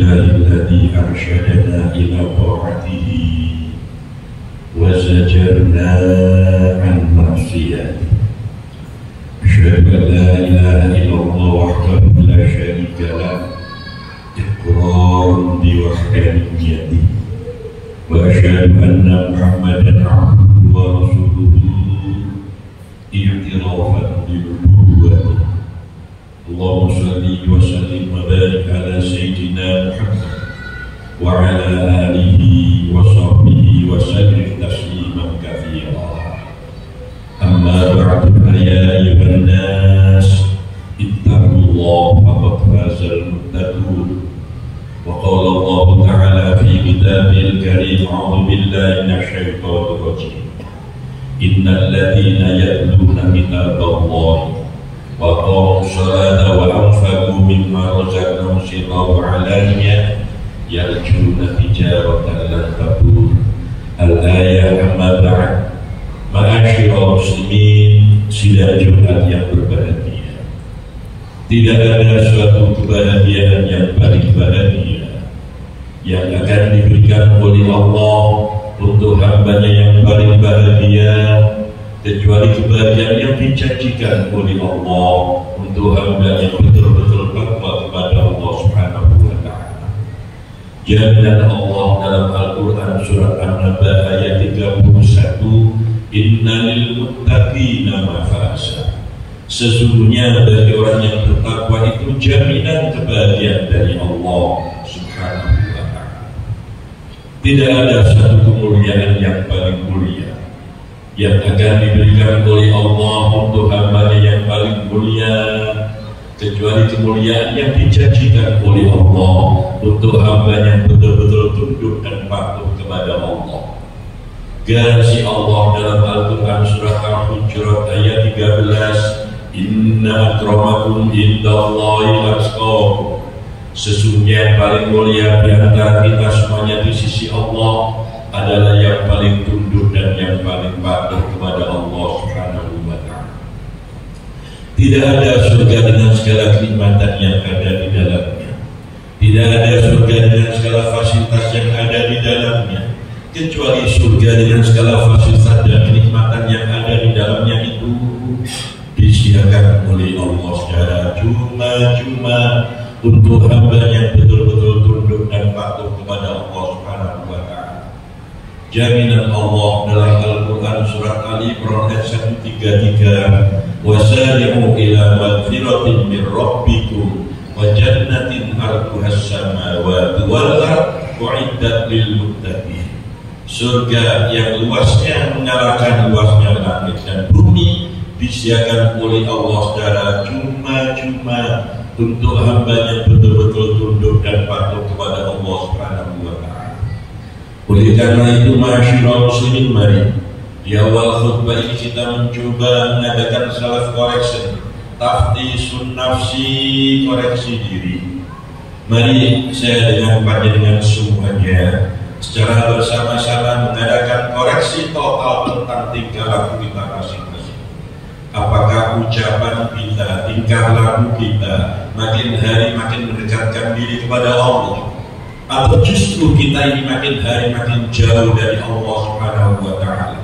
لله الذي أرشدنا إلى طاعته وزجرنا عن معصيته. أشهد أن لا إله إلا الله وحده لا شريك له إقرارا بوحدانيته، وأشهد أن محمدا عبده ورسوله اعترافا بنبوته. اللهم صل وسلم وبارك على سيدنا محمد وعلى آله وصحبه وسلم تسليما كثيرا. أما بعد فيا أيها الناس اتقوا الله فقد فاز المتقون. وقال الله تعالى في كتابه الكريم: أعوذ بالله من الشيطان الرجيم. إن الذين يتلون كتاب الله وأقاموا الصلاة وأنفقوا مما رزقناهم سرا وعلانية يرجون تجارة لن تبور. Al-ayat. Amma ba'd. Ma'asyiral muslimin, sidang Jumat yang berbahagia. Tidak ada suatu kebahagiaan yang paling bahagia yang akan diberikan oleh Allah untuk hambanya yang paling bahagia, kecuali kebahagiaan yang dijanjikan oleh Allah untuk hamba yang betul-betul takwa kepada Allah Subhanahu wa Ta'ala. Jaminan Allah dalam Al-Quran surat An-Naba ayat 31, innalil muttaqina mafaza. Sesungguhnya bagi orang yang bertakwa itu jaminan kebahagiaan dari Allah Subhanahu wa Ta'ala. Tidak ada satu kemuliaan yang paling mulia yang akan diberikan oleh Allah untuk hambanya yang paling mulia, kecuali kemuliaan yang dijanjikan oleh Allah untuk hamba yang betul-betul tunduk dan patuh kepada Allah. Garansi Allah dalam Al-Quran surat Al-Hujurat ayat 13, inna akramakum indallahi atqakum. Sesungguhnya yang paling mulia di antara kita semuanya di sisi Allah adalah yang paling tunduk dan yang paling patuh kepada Allah Subhanahu wa Ta'ala. Tidak ada surga dengan segala kenikmatan yang ada di dalamnya. Tidak ada surga dengan segala fasilitas yang ada di dalamnya, kecuali surga dengan segala fasilitas dan kenikmatan yang ada di dalamnya itu disediakan oleh Allah secara cuma-cuma untuk hamba yang betul-betul tunduk dan patuh kepada Allah Subhanahu wa Ta'ala. Jaminan Allah dalam Al-Quran surat Ali Imran ayat 133, wasari'u ila magfiratin min rabbikum wa jannatin arduhas samawati wal ardh u'iddat lil muttaqin. Surga yang luasnya mengalahkan luasnya langit dan bumi disediakan oleh Allah secara cuma-cuma untuk hamba yang betul-betul tunduk dan patuh kepada Allah Subhanahu wa Ta'ala. Oleh karena itu, ma'asyiral muslimin, mari di awal khutbah ini kita mencoba mengadakan self correction, taftisun nafsi, koreksi diri. Mari saya dengan panjenengan semuanya secara bersama-sama mengadakan koreksi total tentang tingkah laku kita masing-masing. Apakah ucapan kita, tingkah laku kita makin hari makin mendekatkan diri kepada Allah, atau justru kita ini makin hari makin jauh dari Allah Subhanahu wa Ta'ala?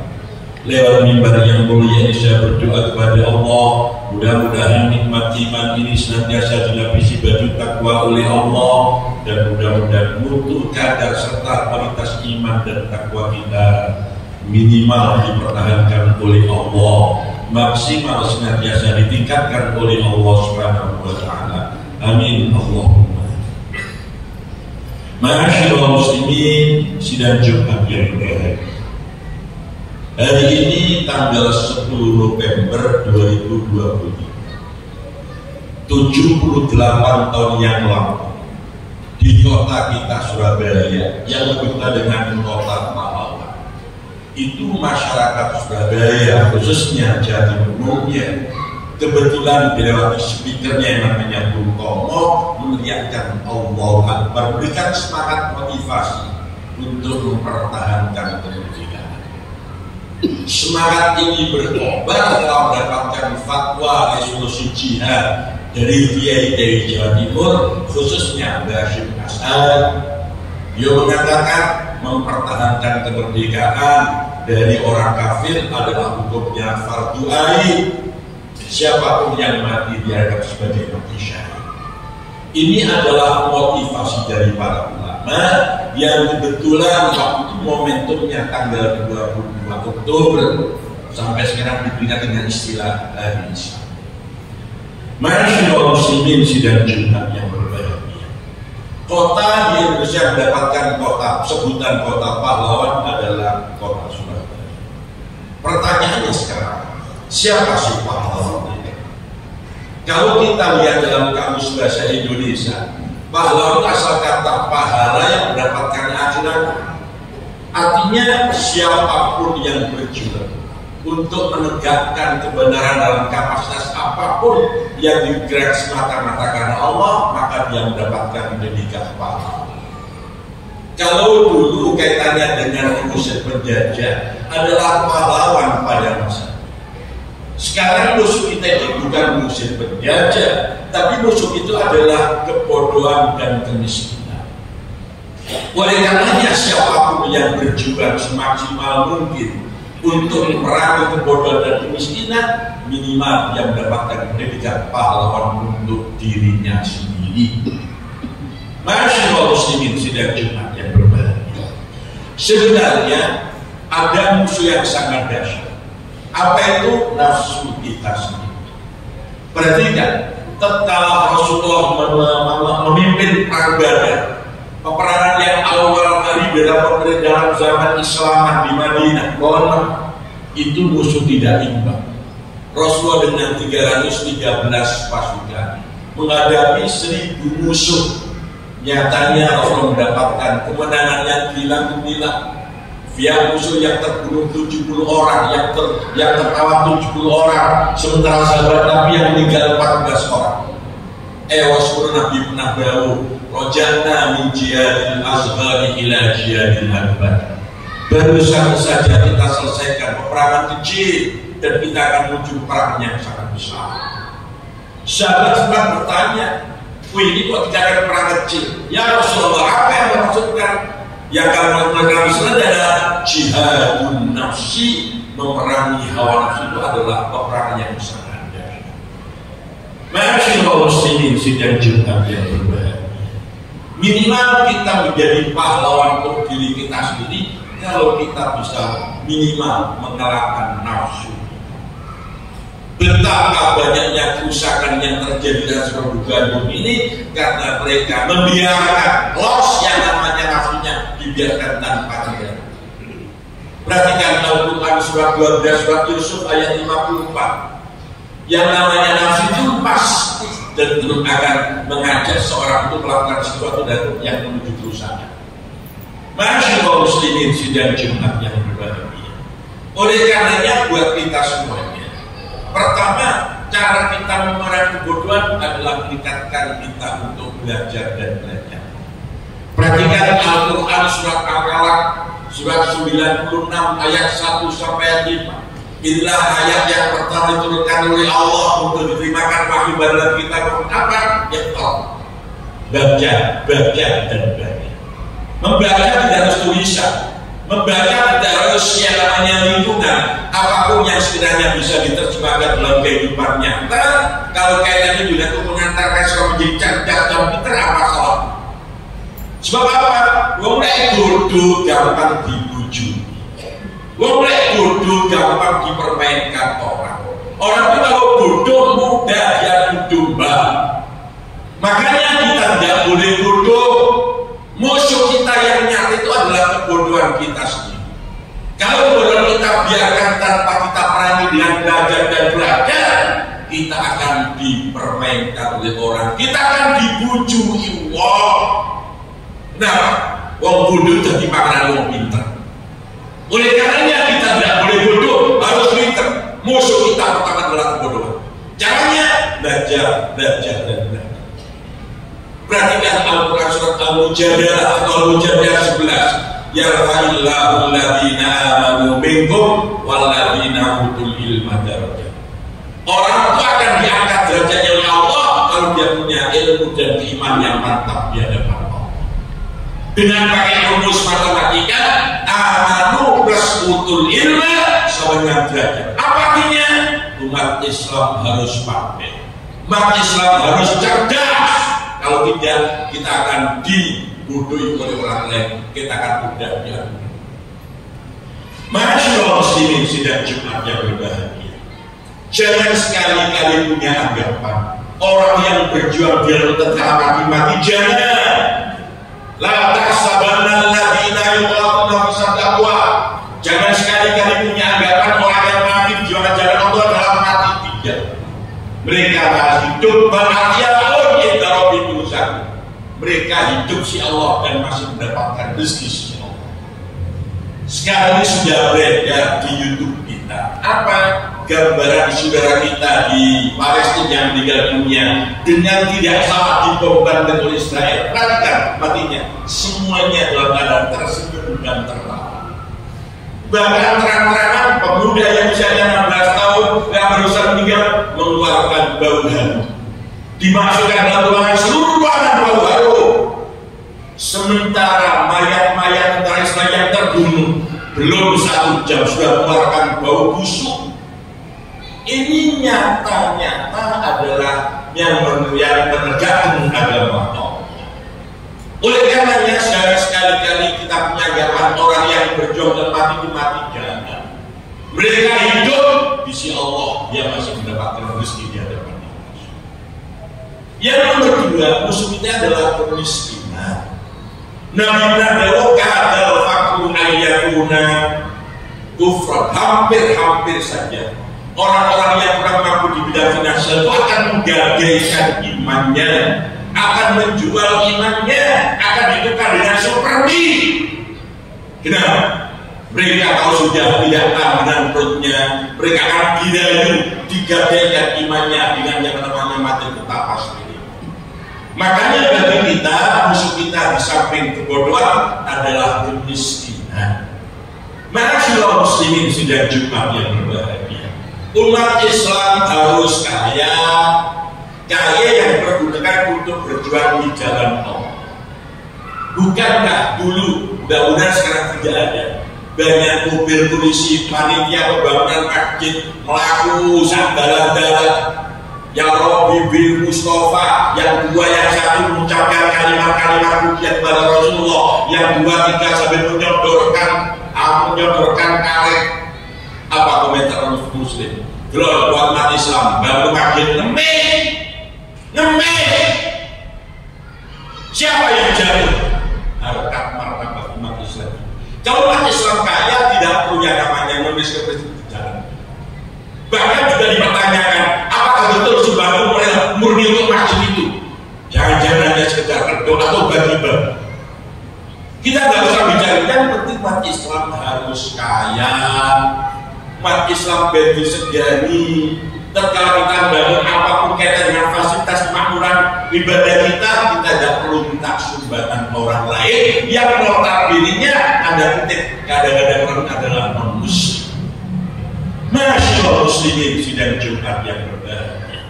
Lewat mimbar yang mulia ini saya berdoa kepada Allah, mudah-mudahan nikmat iman ini senantiasa dilapisi baju takwa oleh Allah, dan mudah-mudahan mutu kadar serta kualitas iman dan takwa kita minimal dipertahankan oleh Allah, maksimal senantiasa ditingkatkan oleh Allah Subhanahu wa Ta'ala. Amin Allahumma. Ma'asyiral muslimin, sidang Jumat yang berbahagia. Hari ini tanggal 10 November 2023, 78 tahun yang lalu, di kota kita Surabaya yang lebih dengan kota Malang, itu masyarakat Surabaya khususnya Jawa Timur kebetulan dilewati speakernya yang namanya Bung Tomo meneriakkan Allahu Akbar, memberikan semangat motivasi untuk mempertahankan kemerdekaan. Semangat ini berkobar setelah mendapatkan fatwa resolusi jihad dari kiai Jawa Timur, khususnya Mbah Hashim Asy'ari jihad. Dia mengatakan mempertahankan kemerdekaan dari orang kafir adalah hukumnya fardu ain. Siapapun yang mati dianggap sebagai mati syahid. Ini adalah motivasi dari para ulama yang kebetulan waktu itu momentumnya tanggal 22 Oktober sampai sekarang diberikan dengan istilah hari Islam. Masyaallah muslimin sidang Jumat yang berbahagia. Kota di Indonesia mendapatkan sebutan kota pahlawan adalah kota Surabaya. Pertanyaannya sekarang, siapa sih pahlawan ini? Kalau kita lihat dalam kamus bahasa Indonesia, pahlawan asal kata pahala yang mendapatkan akhirat. Artinya siapapun yang berjuang untuk menegakkan kebenaran dalam kapasitas apapun yang digerak semata-mata karena Allah, maka dia mendapatkan predikat pahala. Kalau dulu kaitannya dengan mengusir penjajah adalah pahlawan pada masa. Sekarang musuh kita itu bukan mengusir penjajah, tapi musuh itu adalah kebodohan dan kemiskinan. Oleh karenanya siapapun yang berjuang semaksimal mungkin untuk memerangi kebodohan dan kemiskinan, minimal yang mendapatkan predikat pahlawan untuk dirinya sendiri. Masyaallah muslimin sidang Jumat yang berbahagia. Sebenarnya ada musuh yang sangat dahsyat. Apa itu? Nafsu kita sendiri. Perhatikan, tatkala Rasulullah memimpin perang Badar, peperangan yang awal kali dalam zaman Islam di Madinah, itu musuh tidak imbang. Rasulullah dengan 313 pasukan menghadapi 1000 musuh. Nyatanya Rasulullah mendapatkan kemenangan yang gila-gila. Via musuh yang terbunuh 70 orang, yang tertawa 70 orang, sementara sahabat Nabi yang meninggal 14 orang. Wasul Nabi pernah bau rojana min jihadil asghari ila jihadil akbar. Baru saja kita selesaikan peperangan kecil dan kita akan menuju perang yang sangat besar. Sahabat sempat bertanya, ini kok tidak ada perang kecil? Ya Rasulullah, apa yang dimaksudkan? Yang kalau mereka adalah jihadun nafsi, memerangi hawa nafsu itu adalah peperangan yang sangat dahsyat. Masyaallah muslimin sidang Jumat yang berbahagia. Minimal kita menjadi pahlawan untuk diri kita sendiri kalau kita bisa minimal mengalahkan nafsu. Betapa banyaknya kerusakan yang terjadi dalam sebuah bumi ini karena mereka membiarkan los yang namanya nafsunya dibiarkan tanpa cegah. Perhatikan Al-Quran surat 12 surat Yusuf ayat 54. Yang namanya nafsu itu pasti dan belum akan mengajak seorang untuk melakukan sesuatu dan yang menuju kerusakan. Masyaallah muslimin sidang Jumat yang berbahagia. Oleh karenanya buat kita semuanya, pertama, cara kita memerangi kebodohan adalah meningkatkan kita untuk belajar dan belajar. Perhatikan Al-Quran surat Al-Alaq surat 96 ayat 1 sampai 5. Inilah ayat yang pertama diturunkan oleh Allah untuk diterimakan wahyu pada kita. Apa? Baca, dan baca. Membaca tidak harus tulisan. Membaca tidak harus yang namanya lingkungan. Apapun yang sekiranya bisa diterjemahkan dalam kehidupan nyata. Kalau kaitannya juga untuk mengantarkan seorang menjadi cerdas dan pintar, apa salah? Sebab apa? Wong lek bodoh gampang dibujuk. Wong lek bodoh gampang dipermainkan orang. Orang itu kalau bodoh mudah diadu domba. Makanya kita tidak boleh bodoh. Musuh kita yang nyata itu adalah kebodohan kita sendiri. Kalau kebodohan kita biarkan tanpa kita perangi dengan belajar dan belajar, kita akan dipermainkan oleh orang. Kita akan dibujui. Nah, wong bodoh jadi makanan wong pintar. Oleh karenanya kita tidak boleh bodoh, harus pintar. Musuh kita pertama adalah kebodohan. Caranya belajar, dan belajar. Perhatikan Al-Quran surat Al-Mujadalah atau Al-Mujadalah 11. Yarfa'illahu alladhina amanu minkum walladhina utul ilma darajat. Orang itu akan diangkat derajatnya oleh Allah kalau dia punya ilmu dan iman yang mantap di hadapan Allah. Dengan pakai rumus matematika, amanu plus utul ilma sama dengan derajat. Apa artinya? Umat Islam harus pandai, umat Islam harus cerdas. Kalau tidak, kita akan dibodohi oleh orang lain, kita akan mudah diadu. Masyaallah muslimin sidang Jumat yang berbahagia, jangan sekali-kali punya anggapan orang yang berjuang di dalam tentara mati-mati, jangan. La tahsabanna alladziina yuqatiluna fi sabilillah. Jangan sekali-kali punya anggapan orang yang mati di jalan Allah adalah mati, tidak. Mereka masih hidup ba'ahya'un inda rabbihim yurzaqun. Mereka hidup si Allah dan masih mendapatkan rezeki si Allah. Sekarang ini sudah beredar di YouTube kita. Apa gambaran saudara kita di Palestina yang meninggal dunia dengan tidak salah dibombardir oleh Israel? Perhatikan matinya, semuanya dalam keadaan tersenyum dan tertawa. Bahkan terang-terangan pemuda yang usianya 16 tahun yang barusan meninggal mengeluarkan bau harum, dimasukkan dalam ruangan, seluruh ruangan bau harum. Sementara mayat-mayat tentara Israel yang terbunuh belum 1 jam sudah mengeluarkan bau busuk. Ini nyata-nyata adalah yang menegakkan agama Allah. Oleh karenanya sekali-kali kita punya anggapan orang yang berjuang dan mati jangan. Mereka hidup di sisi Allah, dia masih mendapatkan rezeki di hadapan Allah. Yang nomor 2, musuh kita adalah kemiskinan. Nabi Nabi kadal fakru ayyakuna kufran, hampir saja orang-orang yang kurang mampu di bidang finansial itu akan menggadaikan imannya, akan menjual imannya, akan ditukar dengan supermi. Kenapa? Mereka kalau sudah tidak aman perutnya, mereka akan digadaikan imannya dengan yang namanya mati betapa sendiri. Makanya bagi kita, musuh kita di samping kebodohan adalah kemiskinan. Masyaallah muslimin sidang Jumat yang berbahagia, umat Islam harus kaya yang dipergunakan untuk berjuang di jalan Allah. Bukankah dulu, mudah-mudahan sekarang tidak ada, banyak mobil polisi, panitia pembangunan masjid melaku sandalan-dalan. Yang Robi bin Mustafa, yang 2 yang 1 mengucapkan kalimat-kalimat pujian kepada Rasulullah, yang 2, 3 sampai menyodorkan karet. Apa komentar orang muslim? Gelor buat umat Islam, baru makin ngemeh. Siapa yang jatuh? Harkat martabat umat Islam. Kalau umat Islam kaya tidak punya namanya menulis ke jalan. Bahkan juga dipertanyakan, apakah betul sumbangan murni untuk masjid itu? Jangan-jangan hanya sekedar kedok atau bagi-bagi. Kita nggak usah bicara, yang penting umat Islam harus kaya, umat Islam disegani. Tatkala kita bangun apapun kaitan dengan fasilitas kemakmuran ibadah kita tidak perlu minta sumbangan orang lain yang notabene-nya ada titik kadang-kadang adalah non-muslim. Masyaallah muslimin sidang Jumat yang berbahagia.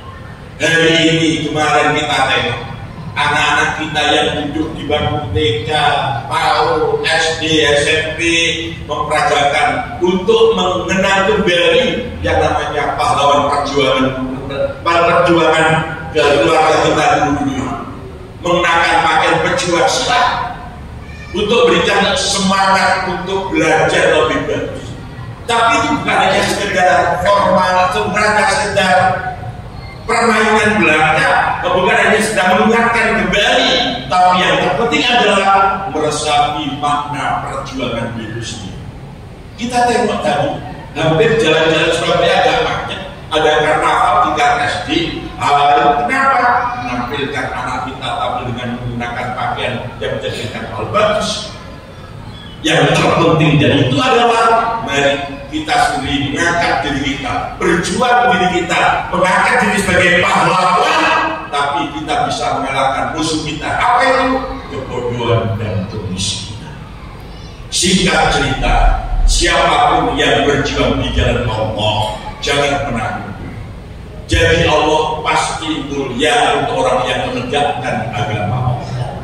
Hari ini kemarin kita tengok anak-anak kita yang duduk di bangku TK, PAUD, SD, SMP memperajakan untuk mengenang kembali yang namanya pahlawan perjuangan keluarga kita dulu, mengenakan pakaian pejuang silat untuk berikan semangat untuk belajar lebih bagus. Tapi itu bukan hanya sekedar formal, itu bukan hanya sekedar permainan belaka, bukan hanya sedang mengingatkan kembali, tapi yang terpenting adalah meresapi makna perjuangan itu sendiri. Kita tengok tadi, hampir jalan-jalan Surabaya ada macet, ada karnaval tingkat SD. Kenapa? Menampilkan anak kita tampil dengan menggunakan pakaian yang menjadikan hal bagus. Yang terpenting dari itu adalah mari kita sendiri mengangkat diri kita, berjuang diri kita, mengangkat diri sebagai pahlawan, tapi kita bisa mengalahkan musuh kita. Apa itu? Kebodohan dan kemiskinan. Singkat cerita, siapapun yang berjuang di jalan Allah jangan pernah lupa. Jadi Allah pasti mulia untuk orang yang menegakkan agama Allah.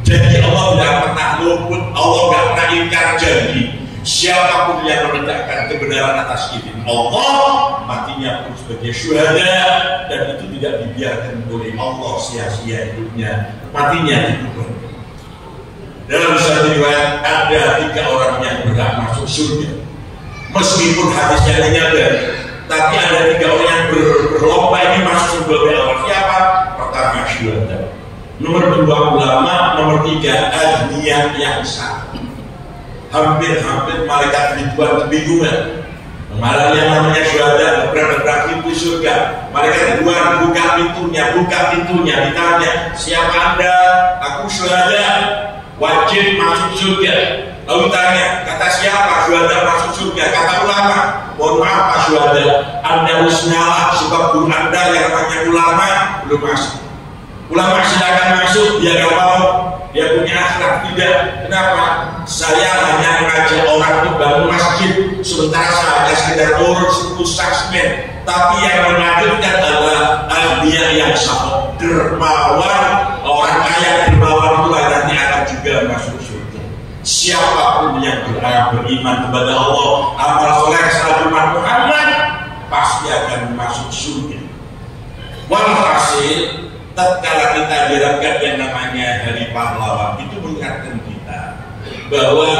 Jadi Allah tidak pernah golput. Allah gak pernah ingkar janji. Siapapun yang menegakkan kebenaran atas izin Allah, matinya pun sebagai syuhada, dan itu tidak dibiarkan oleh Allah sia-sia hidupnya, matinya dikubur. Dalam satu riwayat ada 3 orang yang berhak masuk surga. Meskipun hadisnya menyadar, tapi ada 3 orang yang berlomba ini masuk surga. Awal siapa? Pertama syuhada, nomor 2 ulama, nomor 3 ahliya yang sah. Hampir-hampir malaikat Ridwan kebingungan. Malah yang namanya syuhada bergerak pintu surga. Malaikat Ridwan buka pintunya, ditanya, siapa Anda? Aku syuhada, wajib masuk surga. Lalu tanya, kata siapa syuhada masuk surga? Kata ulama, mohon maaf Pak syuhada, Anda harus ngalah sebab guru Anda yang namanya ulama belum masuk. Ulama silakan masuk, dia gak mau, dia punya akhlak. Tidak, kenapa? Saya hanya mengajak orang untuk bangun masjid, sementara saya hanya sekedar turun 10 saksmen. Tapi yang mengajarkan adalah ahliya yang sangat dermawan. Orang kaya dermawan itu nanti akan juga masuk surga. Siapapun yang beriman kepada Allah, amal soleh salat umat Muhammad, pasti akan masuk surga. Walhasil, tatkala kita diragat yang namanya Hari Pahlawan, itu mengingatkan kita bahwa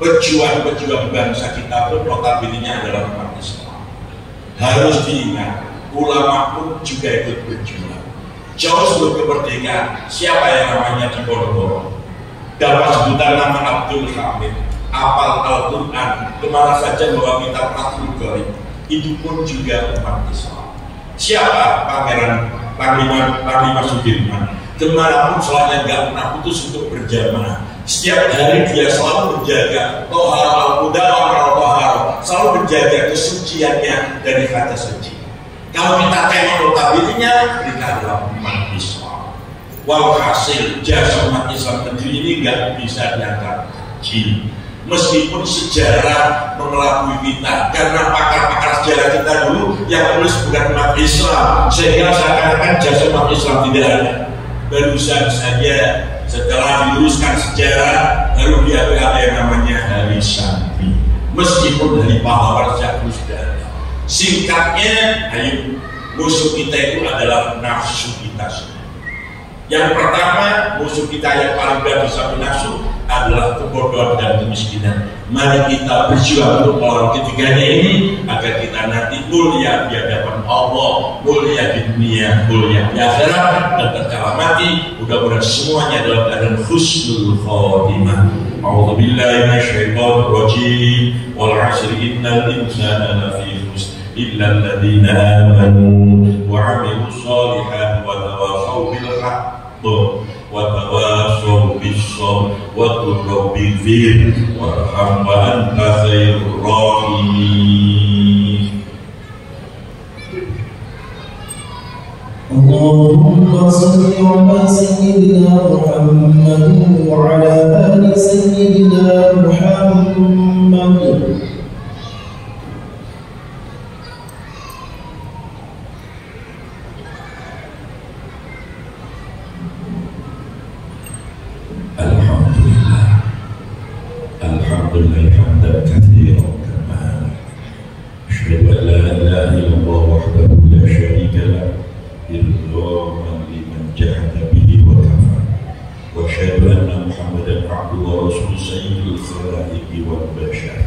pejuang-pejuang bangsa kita pun notabene-nya adalah umat Islam. Harus diingat, ulama pun juga ikut berjuang. Jauh sebelum kemerdekaan, siapa yang namanya Diponegoro? Dapat sebutan nama Abdul Hamid, apal Al-Quran, kemana saja bawa kitab Fathul Qorib, itu pun juga umat Islam. Siapa? Panglima Sudirman, kemanapun sholatnya nggak pernah putus untuk berjamaah. Setiap hari dia selalu menjaga tohar al-qudar, selalu menjaga kesuciannya dari kata suci. Kalau kita tengok notabene-nya, kita adalah umat Islam. Walhasil jasa umat Islam sendiri ini nggak bisa dianggap kecil. Meskipun sejarah mengelabui kita, karena pakar-pakar sejarah kita dulu yang menulis bukan umat Islam, sehingga seakan-akan jasa umat Islam tidak ada. Barusan saja setelah diluruskan sejarah, baru dia ada yang namanya Hari Santi. Meskipun Hari Pahlawan sejak dulu sudah ada. Singkatnya, ayo, musuh kita itu adalah nafsu kita sendiri. Yang pertama, musuh kita yang paling berat bisa nafsu adalah kebodohan dan kemiskinan. Mari kita berjuang untuk melawan ketiganya ini agar kita nanti mulia di hadapan Allah, mulia di dunia, mulia di akhirat, dan tatkala mati mudah-mudahan semuanya dalam keadaan husnul khotimah. A'udzubillahi minasyaitonir rajim. Wal 'asri innal insana lafi khusr illa alladziina aamanu wa 'amilus shalihati wa tawashaw bil haqq wa tawashaw bis sabr wa qul rabbi ighfir warham wa anta khairur rahimin. Allahumma salli ala sayyidina Muhammad wa ala ali sayyidina Muhammad. Alhamdulillah hamdan katsiran kama asyhadu an la ilaha illallah wahdahu la syarika lahu irghaman liman jahada bihi wa kafar wa asyhadu anna Muhammadan abduhu wa rasuluhu sayyidul khalaiqi wal bashar.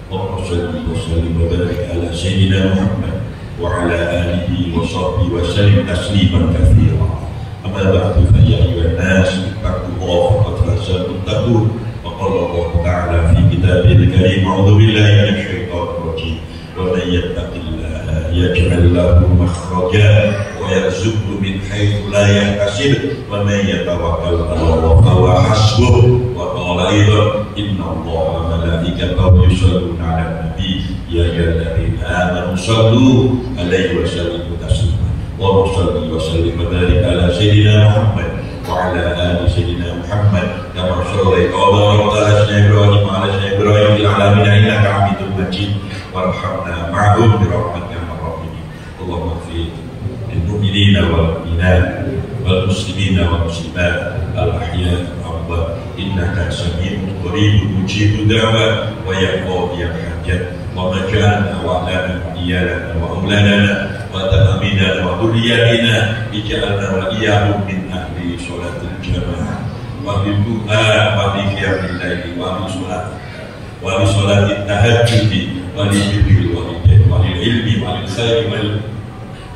Allahumma shalli wa sallim wa barik ala sayyidina Muhammad wa ala alihi wa sahbihi wa sallim tasliman katsiran. Amma ba'du fa ya ayyuhan nas ittaqullaha faqad fazal muttaqun. وقال الله تعالى في كتابه الكريم أعوذ بالله من الشيطان الرجيم ومن يتق الله يجعل له مخرجا ويرزقه من حيث لا يحتسب ومن يتوكل على الله فهو حسبه. وقال أيضا إن الله وملائكته يصلون على النبي يا أيها الذين آمنوا صلوا عليه وسلموا تسليما. اللهم صل وسلم وبارك على سيدنا محمد وعلى آل سيدنا محمد كما صليت وباركت على سيدنا إبراهيم وعلى سيدنا إبراهيم في العالمين إنك حميد مجيد وارحمنا معهم برحمتك يا أرحم الراحمين. اللهم اغفر للمؤمنين والمؤمنات والمسلمين والمسلمات الأحياء التواب إنك سميع قريب مجيب الدعوات ويقضي الحاجات وما جعلنا وعلana وإيالنا وأولادنا وتأميننا وذرياتنا اجعلنا وإياهم من أهل صلاة الجماعة وبالدعاء وبقيام الليل وبصلاة التهجد ولبر الوالدين وللعلم وللخير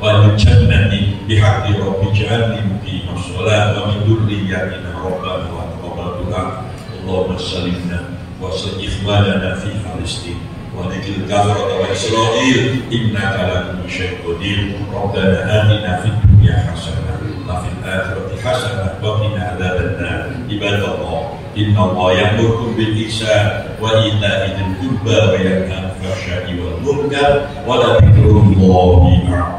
وللجنة بحق رب اجعلني مقيم الصلاة ومن ذريتنا ربنا وتقبل دعاء اللهم سلمنا وسل إخواننا في فلسطين وذكر الكفرة وإسرائيل إنك على كل شيء قدير ربنا آتنا في الدنيا حسنة وفي الآخرة حسنة وقنا عذاب النار عباد الله إن الله يأمركم بالإحسان وإيتاء ذي القربى وينهى عن الفحشاء والمنكر ولذكر الله أعظم